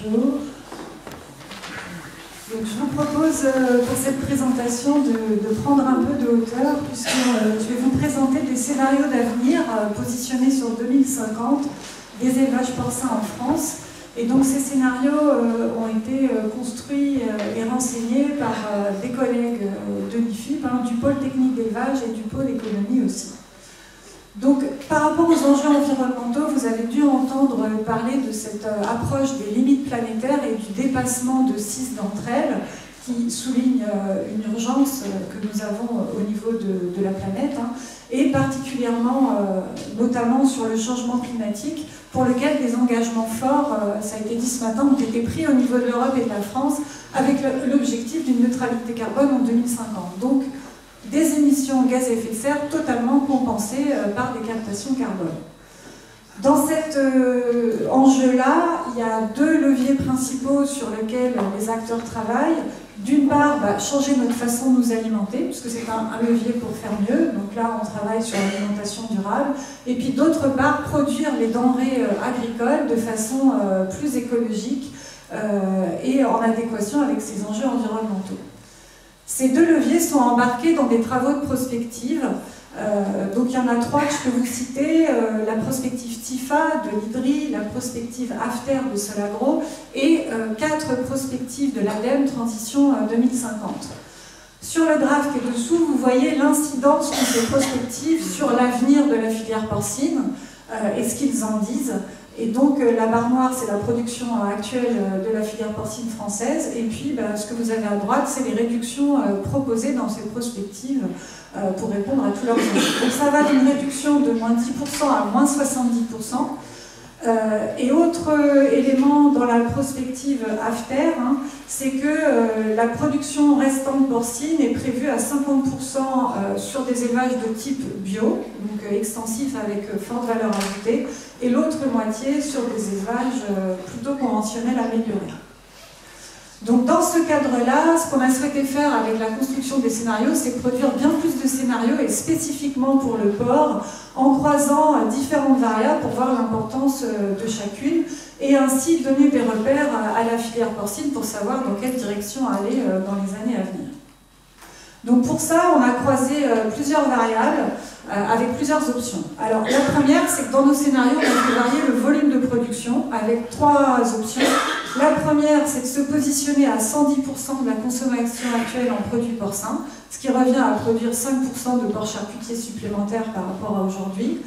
Bonjour. Donc, je vous propose pour cette présentation de prendre un peu de hauteur, puisque je vais vous présenter des scénarios d'avenir positionnés sur 2050 des élevages porcins en France. Et donc ces scénarios ont été construits et renseignés par des collègues de l'IFIP, du pôle technique d'élevage et du pôle économie aussi. Donc par rapport aux enjeux environnementaux, vous avez dû entendre parler de cette approche des limites planétaires et du dépassement de 6 d'entre elles, qui souligne une urgence que nous avons au niveau de la planète, et particulièrement, notamment sur le changement climatique, pour lequel des engagements forts, ça a été dit ce matin, ont été pris au niveau de l'Europe et de la France, avec l'objectif d'une neutralité carbone en 2050. Donc, des émissions de gaz à effet de serre totalement compensées par des captations carbone. Dans cet enjeu-là, il y a 2 leviers principaux sur lesquels les acteurs travaillent. D'une part, changer notre façon de nous alimenter, puisque c'est un levier pour faire mieux. Donc là, on travaille sur l'alimentation durable. Et puis d'autre part, produire les denrées agricoles de façon plus écologique et en adéquation avec ces enjeux environnementaux. Ces 2 leviers sont embarqués dans des travaux de prospective. Donc il y en a 3 que je peux vous citer, la prospective TIFA de l'IDRI, la prospective AFTER de Solagro et 4 prospectives de l'ADEME Transition 2050. Sur le graphe qui est dessous, vous voyez l'incidence de ces prospectives sur l'avenir de la filière porcine et ce qu'ils en disent. Et donc la barre noire, c'est la production actuelle de la filière porcine française. Et puis ce que vous avez à droite, c'est les réductions proposées dans ces prospectives pour répondre à tous leurs enjeux. Donc ça va d'une réduction de moins 10% à moins 70%. Et autre élément dans la prospective AFTER, c'est que la production restante porcine est prévue à 50% sur des élevages de type bio, donc extensif avec forte valeur ajoutée, et l'autre moitié sur des élevages plutôt conventionnels améliorés. Donc dans ce cadre-là, ce qu'on a souhaité faire avec la construction des scénarios, c'est produire bien plus de scénarios et spécifiquement pour le porc, en croisant différentes variables pour voir l'importance de chacune et ainsi donner des repères à la filière porcine pour savoir dans quelle direction aller dans les années à venir. Donc pour ça, on a croisé plusieurs variables avec plusieurs options. Alors la première, c'est que dans nos scénarios, on a fait varier le volume de production avec 3 options. La première, c'est de se positionner à 110% de la consommation actuelle en produits porcins, ce qui revient à produire 5% de porc charcutier supplémentaires par rapport à aujourd'hui.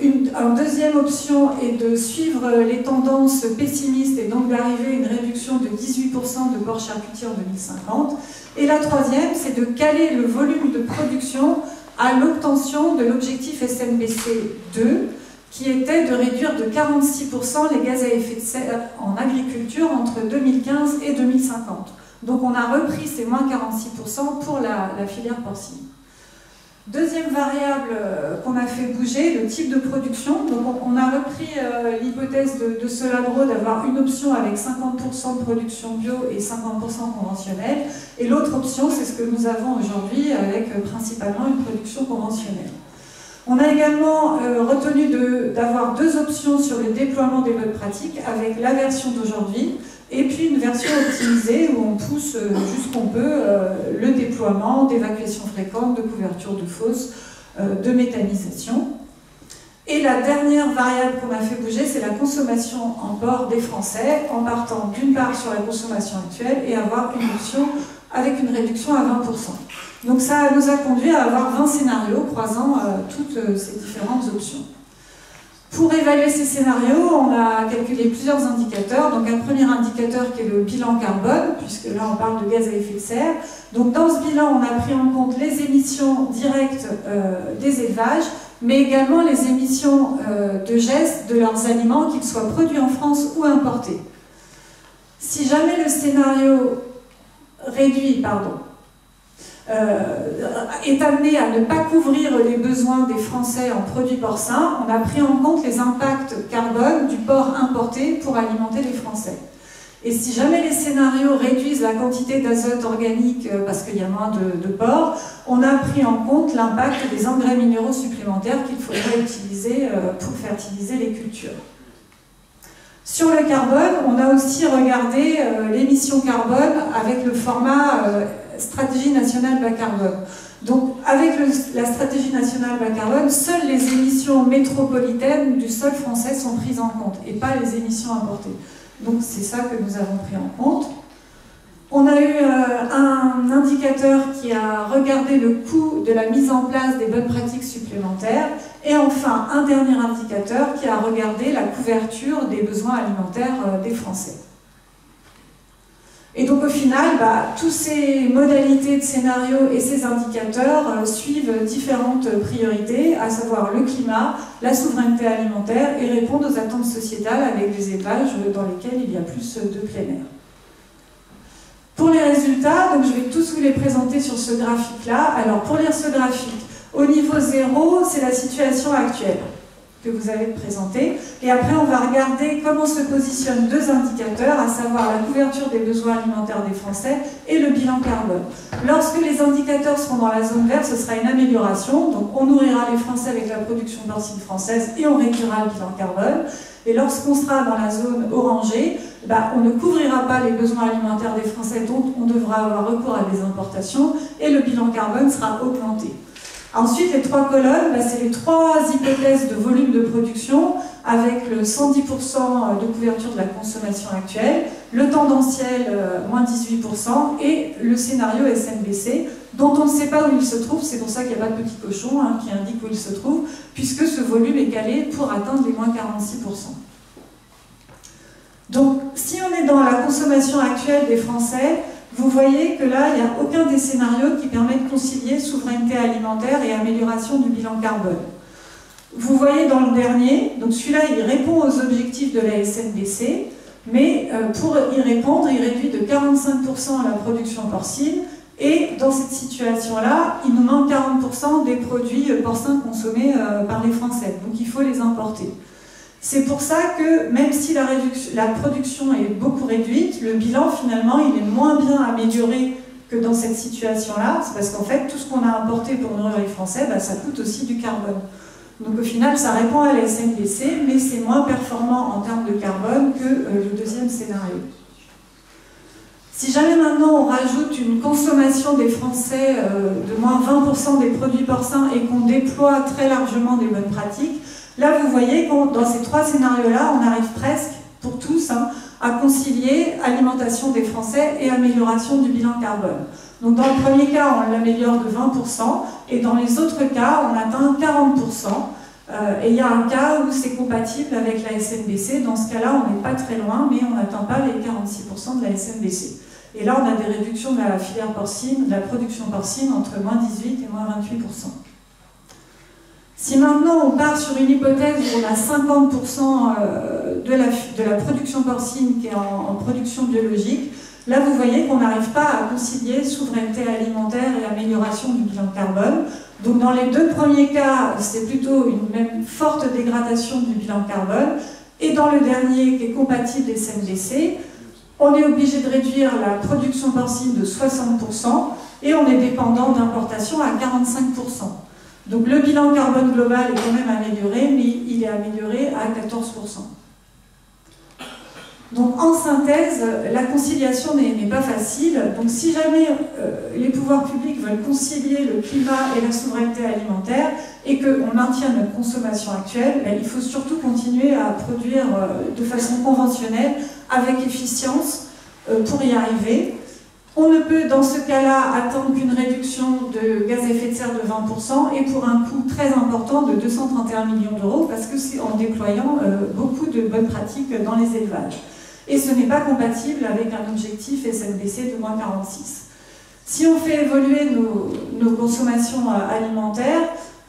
Une deuxième option est de suivre les tendances pessimistes et donc d'arriver à une réduction de 18% de porc charcutier en 2050. Et la troisième, c'est de caler le volume de production à l'obtention de l'objectif SNBC 2, qui était de réduire de 46% les gaz à effet de serre en agriculture entre 2015 et 2050. Donc on a repris ces moins 46% pour la filière porcine. Deuxième variable qu'on a fait bouger, le type de production. Donc on a repris l'hypothèse de Solagro d'avoir une option avec 50% de production bio et 50% conventionnelle. Et l'autre option, c'est ce que nous avons aujourd'hui avec principalement une production conventionnelle. On a également retenu d'avoir 2 options sur le déploiement des bonnes pratiques avec la version d'aujourd'hui et puis une version optimisée où on pousse jusqu'on peut le déploiement d'évacuation fréquente, de couverture de fosses, de méthanisation. Et la dernière variable qu'on a fait bouger, c'est la consommation en porc des Français, en partant d'une part sur la consommation actuelle et avoir une option avec une réduction à 20%. Donc ça nous a conduit à avoir 20 scénarios croisant toutes ces différentes options. Pour évaluer ces scénarios, on a calculé plusieurs indicateurs. Donc un premier indicateur qui est le bilan carbone, puisque là on parle de gaz à effet de serre. Donc dans ce bilan, on a pris en compte les émissions directes des élevages, mais également les émissions de gestes de leurs aliments, qu'ils soient produits en France ou importés. Si jamais le scénario réduit, est amené à ne pas couvrir les besoins des Français en produits porcins, on a pris en compte les impacts carbone du porc importé pour alimenter les Français. Et si jamais les scénarios réduisent la quantité d'azote organique parce qu'il y a moins de porc, on a pris en compte l'impact des engrais minéraux supplémentaires qu'il faudrait utiliser pour fertiliser les cultures. Sur le carbone, on a aussi regardé l'émission carbone avec le format stratégie nationale bas carbone. Donc, avec la stratégie nationale bas carbone, seules les émissions métropolitaines du sol français sont prises en compte et pas les émissions importées. Donc, c'est ça que nous avons pris en compte. On a eu un indicateur qui a regardé le coût de la mise en place des bonnes pratiques supplémentaires. Et enfin, un dernier indicateur qui a regardé la couverture des besoins alimentaires des Français. Et donc au final, toutes ces modalités de scénario et ces indicateurs suivent différentes priorités, à savoir le climat, la souveraineté alimentaire et répondent aux attentes sociétales avec des élevages dans lesquels il y a plus de plein air. Pour les résultats, donc je vais tous vous les présenter sur ce graphique-là. Alors pour lire ce graphique, au niveau 0, c'est la situation actuelle que vous avez présenté. Et après, on va regarder comment se positionnent deux indicateurs, à savoir la couverture des besoins alimentaires des Français et le bilan carbone. Lorsque les indicateurs seront dans la zone verte, ce sera une amélioration. Donc, on nourrira les Français avec la production porcine française et on réduira le bilan carbone. Et lorsqu'on sera dans la zone orangée, on ne couvrira pas les besoins alimentaires des Français, donc on devra avoir recours à des importations et le bilan carbone sera augmenté. Ensuite, les trois colonnes, c'est les trois hypothèses de volume de production avec le 110% de couverture de la consommation actuelle, le tendanciel moins 18% et le scénario SNBC dont on ne sait pas où il se trouve, c'est pour ça qu'il n'y a pas de petit cochon qui indique où il se trouve, puisque ce volume est calé pour atteindre les moins 46%. Donc, si on est dans la consommation actuelle des Français, vous voyez que là, il n'y a aucun des scénarios qui permet de concilier souveraineté alimentaire et amélioration du bilan carbone. Vous voyez dans le dernier, donc celui-là, il répond aux objectifs de la SNBC, mais pour y répondre, il réduit de 45% la production porcine, et dans cette situation-là, il nous manque 40% des produits porcins consommés par les Français, donc il faut les importer. C'est pour ça que même si la production est beaucoup réduite, le bilan finalement il est moins bien amélioré que dans cette situation-là. C'est parce qu'en fait tout ce qu'on a importé pour nourrir les Français, ça coûte aussi du carbone. Donc au final ça répond à la SNBC, mais c'est moins performant en termes de carbone que le deuxième scénario. Si jamais maintenant on rajoute une consommation des Français de moins 20% des produits porcins et qu'on déploie très largement des bonnes pratiques, là, vous voyez que dans ces trois scénarios-là, on arrive presque, pour tous, à concilier alimentation des Français et amélioration du bilan carbone. Donc dans le premier cas, on l'améliore de 20%, et dans les autres cas, on atteint 40%. Et il y a un cas où c'est compatible avec la SNBC. Dans ce cas-là, on n'est pas très loin, mais on n'atteint pas les 46% de la SNBC. Et là, on a des réductions de la filière porcine, de la production porcine, entre moins 18 et moins 28%. Si maintenant on part sur une hypothèse où on a 50% de la production porcine qui est en production biologique, là vous voyez qu'on n'arrive pas à concilier souveraineté alimentaire et amélioration du bilan carbone. Donc dans les deux premiers cas, c'est plutôt une même forte dégradation du bilan carbone. Et dans le dernier, qui est compatible des SNBC, on est obligé de réduire la production porcine de 60% et on est dépendant d'importations à 45%. Donc le bilan carbone global est quand même amélioré, mais il est amélioré à 14%. Donc en synthèse, la conciliation n'est pas facile. Donc si jamais les pouvoirs publics veulent concilier le climat et la souveraineté alimentaire et qu'on maintient notre consommation actuelle, il faut surtout continuer à produire de façon conventionnelle, avec efficience, pour y arriver. On ne peut dans ce cas-là attendre qu'une réduction de gaz à effet de serre de 20% et pour un coût très important de 231 millions d'euros parce que c'est en déployant beaucoup de bonnes pratiques dans les élevages. Et ce n'est pas compatible avec un objectif SNBC de moins 46. Si on fait évoluer nos consommations alimentaires,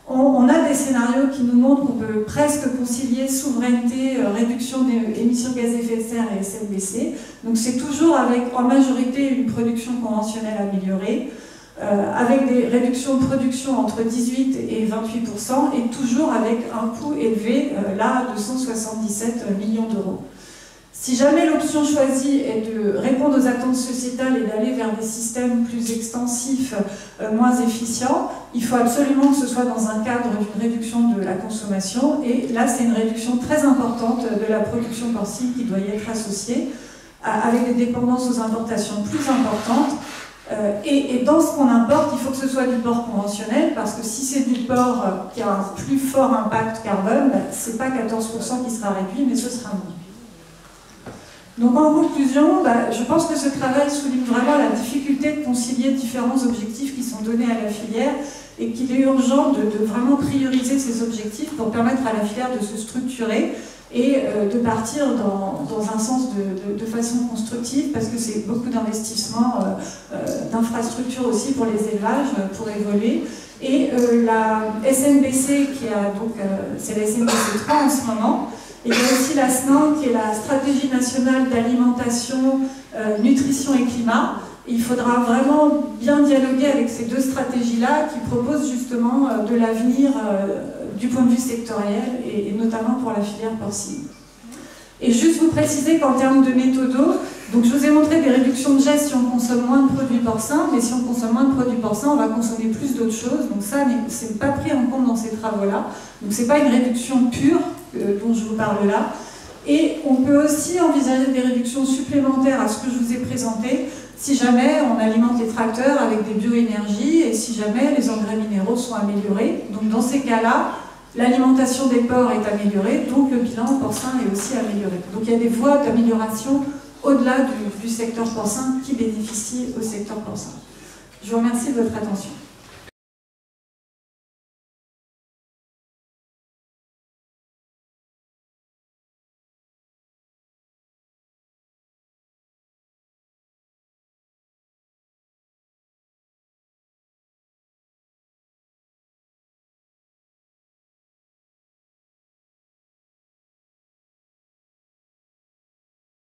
on a des scénarios qui nous montrent qu'on peut presque concilier souveraineté, réduction des émissions de gaz à effet de serre et SNBC. Donc c'est toujours avec en majorité une production conventionnelle améliorée, avec des réductions de production entre 18 et 28% et toujours avec un coût élevé, là de 177 millions d'euros. Si jamais l'option choisie est de répondre aux attentes sociétales et d'aller vers des systèmes plus extensifs, moins efficients, il faut absolument que ce soit dans un cadre d'une réduction de la consommation. Et là, c'est une réduction très importante de la production porcine qui doit y être associée, avec des dépendances aux importations plus importantes. Et dans ce qu'on importe, il faut que ce soit du porc conventionnel, parce que si c'est du porc qui a un plus fort impact carbone, ce n'est pas 14% qui sera réduit, mais ce sera moins. Donc en conclusion, je pense que ce travail souligne vraiment la difficulté de concilier différents objectifs qui sont donnés à la filière et qu'il est urgent de vraiment prioriser ces objectifs pour permettre à la filière de se structurer et de partir dans un sens de façon constructive, parce que c'est beaucoup d'investissements, d'infrastructures aussi pour les élevages, pour évoluer. Et la SNBC, c'est la SNBC 3 en ce moment. Et il y a aussi la SNAN, qui est la Stratégie nationale d'alimentation, nutrition et climat. Et il faudra vraiment bien dialoguer avec ces deux stratégies-là qui proposent justement de l'avenir du point de vue sectoriel et notamment pour la filière porcine. Et juste vous préciser qu'en termes de méthodos, donc je vous ai montré des réductions de gestes si on consomme moins de produits porcins, mais si on consomme moins de produits porcins, on va consommer plus d'autres choses. Donc ça, c'est pas pris en compte dans ces travaux-là. Donc c'est pas une réduction pure dont je vous parle là. Et on peut aussi envisager des réductions supplémentaires à ce que je vous ai présenté, si jamais on alimente les tracteurs avec des bioénergies et si jamais les engrais minéraux sont améliorés. Donc dans ces cas-là, l'alimentation des porcs est améliorée, donc le bilan porcin est aussi amélioré. Donc il y a des voies d'amélioration au-delà du secteur porcin qui bénéficient au secteur porcin. Je vous remercie de votre attention.